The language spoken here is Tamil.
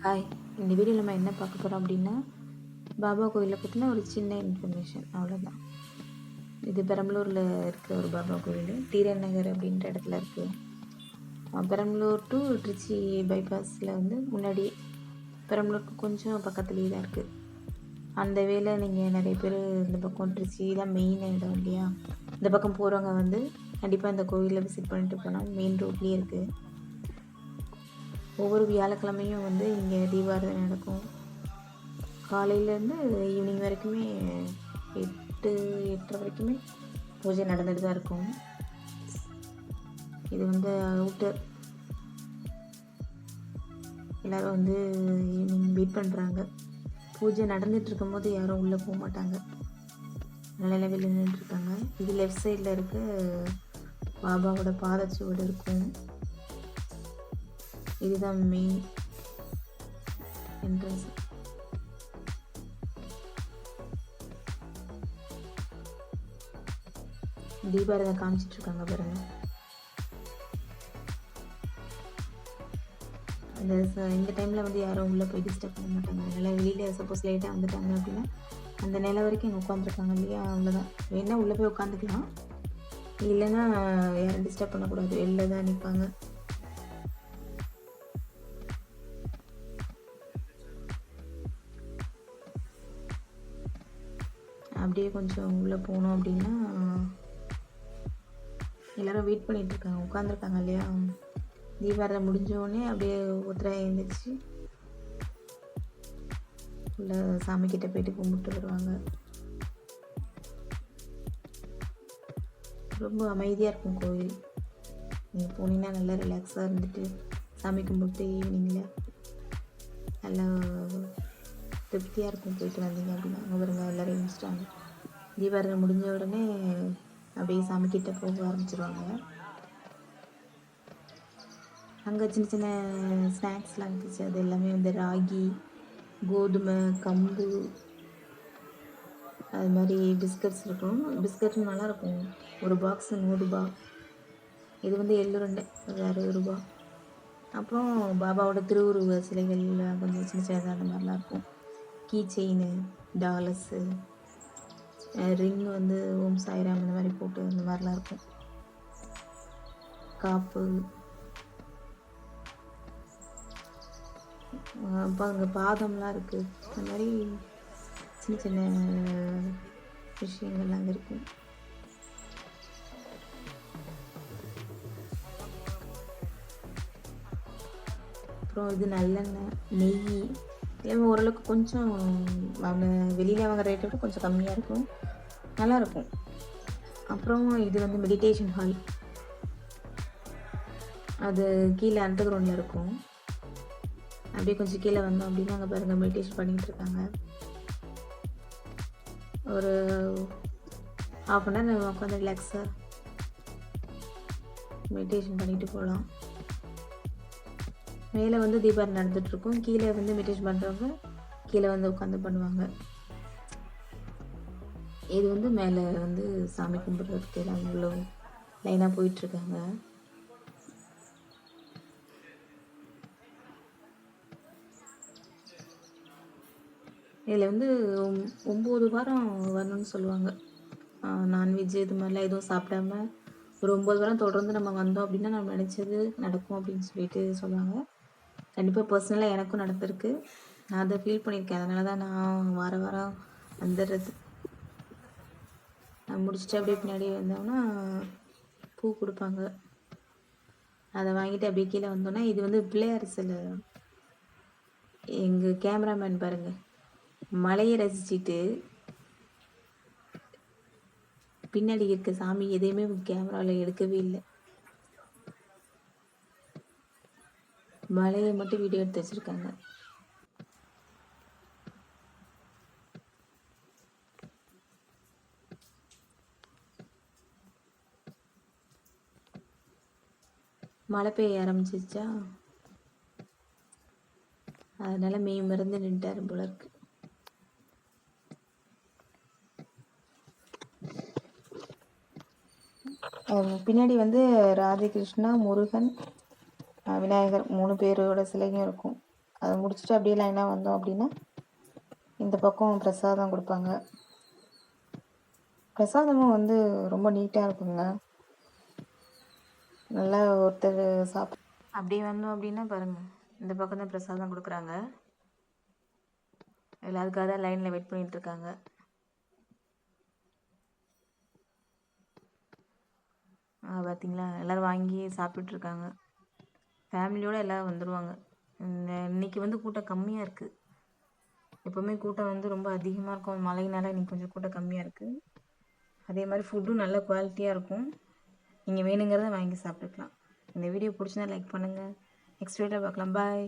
ஹாய், இந்த வீடியோவில் நம்ம என்ன பார்க்க போகிறோம் அப்படின்னா, பாபா கோயிலை பற்றின ஒரு சின்ன இன்ஃபர்மேஷன் அவ்வளோதான். இது பெரம்பலூரில் இருக்க ஒரு பாபா கோயில், டிரன் நகர் அப்படின்ற இடத்துல இருக்குது. பெரம்பலூர் டு திருச்சி பைபாஸில் வந்து முன்னாடி பெரம்பலூருக்கு கொஞ்சம் பக்கத்துலேயே தான் இருக்குது. அந்த வேலை நீங்கள் நிறைய பேர் இந்த பக்கம் திருச்சி தான் மெயின் இடம் இல்லையா, இந்த பக்கம் போகிறவங்க வந்து கண்டிப்பாக இந்த கோயிலை விசிட் பண்ணிட்டு போனால் மெயின் ரோட்லேயே இருக்குது. ஒவ்வொரு வியாழக்கிழமையும் வந்து இங்கே தீபாராதனை நடக்கும். காலையிலேருந்து ஈவினிங் வரைக்குமே 8:30 வரைக்குமே பூஜை நடந்துட்டு தான் இருக்கும். இது வந்து அவுட்டர், எல்லோரும் வந்து ஈவினிங் வெயிட் பண்ணுறாங்க. பூஜை நடந்துட்டு இருக்கும்போது யாரும் உள்ளே போக மாட்டாங்க, நல்ல வெளியில் நின்றுட்டுருக்காங்க. இது லெஃப்ட் சைடில் இருக்க பாபாவோட பாதச்சுவடு இருக்கும். இதுதான் மெயின் என்ட்ரன்ஸ். தீபாரதனை காமிச்சிட்டு இருக்காங்க பாருங்க. இந்த டைமில் வந்து யாரும் உள்ளே போய் டிஸ்டர்ப் பண்ண மாட்டாங்க. அதனால் வெளியில் சப்போஸ் லேட்டாக வந்துட்டாங்க அப்படின்னா அந்த நிலை வரைக்கும் இங்கே உட்காந்துருக்காங்க இல்லையா, அவ்வளோதான். வேணால் உள்ளே போய் உட்காந்துக்கலாம், இல்லைன்னா யாரும் டிஸ்டர்ப் பண்ணக்கூடாது, வெளில தான் நிற்பாங்க. அப்படியே கொஞ்சம் உள்ளே போனோம் அப்படின்னா எல்லோரும் வெயிட் பண்ணிகிட்ருக்காங்க, உட்காந்துருக்காங்க இல்லையா. தீபாரதனை முடிஞ்சோடனே அப்படியே ஒருத்தராக எழுந்திரிச்சு உள்ள சாமிக்கிட்ட போயிட்டு கும்பிட்டு வருவாங்க. ரொம்ப அமைதியாக இருக்கும் கோயில். நீங்கள் போனீங்கன்னா நல்லா ரிலாக்ஸாக இருந்துட்டு சாமி கும்பிட்டு ஈவினிங்கில் நல்லா திருப்தியாக இருக்கும். போயிட்டு வந்தீங்க அப்படின்னா அங்கே பாருங்க எல்லோரும் எழுந்திரிச்சிட்டாங்க. தீபாரதனை முடிஞ்ச உடனே அப்படியே சாமிக்கிட்ட போக ஆரம்பிச்சிருவாங்க. அங்கே சின்ன சின்ன ஸ்நாக்ஸ்லாம் இருந்துச்சு. அது எல்லாமே வந்து ராகி, கோதுமை, கம்பு, அது மாதிரி பிஸ்கட்ஸ் இருக்கும். பிஸ்கட் நல்லாயிருக்கும். ஒரு பாக்ஸ் 100 ரூபா. இது வந்து எள்ளுருண்டை, அது 60 ரூபா. அப்புறம் பாபாவோட திருவுருவ சிலைகள் கொஞ்சம் சின்ன சின்னதாக அந்த மாதிரிலாம் இருக்கும். கீ செயின், டாலர்ஸு, ரிங் வந்து ஓம் சாய்ராம் இந்த மாதிரி போட்டு அந்த மாதிரிலாம் இருக்கும். காப்பு. அப்போ அங்கே பாதம்லாம் இருக்குது. அந்த மாதிரி சின்ன சின்ன விஷயங்கள்லாம் அங்கே இருக்கும். அப்புறம் இது நல்லெண்ணெய், நெய் எல்லாமே ஓரளவுக்கு கொஞ்சம் அவங்க வெளியில் வாங்குற ரேட்டை விட கொஞ்சம் கம்மியாக இருக்கும், நல்லாயிருக்கும். அப்புறம் இது வந்து மெடிடேஷன் ஹால், அது கீழே அண்டர் கிரவுண்டில் இருக்கும். அப்படியே கொஞ்சம் கீழே வந்தோம் அப்படின்னா அங்கே பாருங்கள் மெடிடேஷன் பண்ணிகிட்டு இருக்காங்க. ஒரு 1/2 மணி நேரம் உட்காந்து ரிலாக்ஸாக மெடிடேஷன் பண்ணிட்டு போகலாம். மேலே வந்து தீபாவளி நடந்துகிட்ருக்கும், கீழே வந்து மெடிடேஷன் பண்ணுறவங்க கீழே வந்து உட்காந்து பண்ணுவாங்க. இது வந்து மேலே வந்து சாமி கும்பிட்றதுக்கு எல்லாம் இவ்வளோ லைனாக போயிட்டுருக்காங்க. இதில் வந்து 9 வாரம் வரணும்னு சொல்லுவாங்க. நான்வெஜ் இது மாதிரிலாம் எதுவும் சாப்பிடாம ஒரு 9 வாரம் தொடர்ந்து நம்ம வந்தோம் அப்படின்னா நம்ம நினச்சது நடக்கும் அப்படின்னு சொல்லிட்டு சொல்லுவாங்க. கண்டிப்பாக பர்சனலாக எனக்கும் நடந்திருக்கு, நான் அதை ஃபீல் பண்ணியிருக்கேன். அதனால தான் நான் வாரம் வந்துடுறது. நான் முடிச்சுட்டு அப்படியே பின்னாடி வந்தோம்னா பூ கொடுப்பாங்க, அதை வாங்கிட்டு அப்படியே கீழே வந்தோன்னா இது வந்து பிள்ளையார் சிலை. எங்கள் கேமராமேன் பாருங்கள், மலையை ரசிச்சுட்டு பின்னாடி இருக்க சாமி எதையுமே கேமராவில் எடுக்கவே இல்லை, மலையை மட்டும் வீடியோ எடுத்து வச்சுருக்காங்க. மழை பெய்ய ஆரம்பிச்சிச்சா, அதனால மறந்து நின்ட்டாரு போல இருக்கு. பின்னாடி வந்து ராதே கிருஷ்ணா, முருகன், விநாயகர் 3 பேரோட சிலையும் இருக்கும். அதை முடிச்சுட்டு அப்படியே லைனாக வந்தோம் அப்படின்னா இந்த பக்கம் பிரசாதம் கொடுப்பாங்க. பிரசாதமும் வந்து ரொம்ப நீட்டாக இருக்குங்க. நல்லா ஒருத்தர் அப்படியே வந்தோம் அப்படின்னா பாருங்கள், இந்த பக்கம் தான் பிரசாதம் கொடுக்குறாங்க. எல்லாருக்காக தான் லைனில் வெயிட் பண்ணிகிட்டு இருக்காங்க. பார்த்தீங்களா, எல்லோரும் வாங்கி சாப்பிட்டுட்ருக்காங்க. ஃபேமிலியோடு எல்லோரும் வந்துடுவாங்க. இன்னைக்கு வந்து கூட்டம் கம்மியாக இருக்குது. எப்போவுமே கூட்டம் வந்து ரொம்ப அதிகமாக இருக்கும். மழையினால இன்னைக்கு கொஞ்சம் கூட்டம் கம்மியாக இருக்குது. அதே மாதிரி ஃபுட்டும் நல்ல குவாலிட்டியாக இருக்கும். நீங்கள் வேணுங்கிறத வாங்கி சாப்பிட்டுக்கலாம். இந்த வீடியோ பிடிச்சிருந்தா லைக் பண்ணுங்கள். நெக்ஸ்ட் வீடியோவில் பார்க்கலாம். பாய்.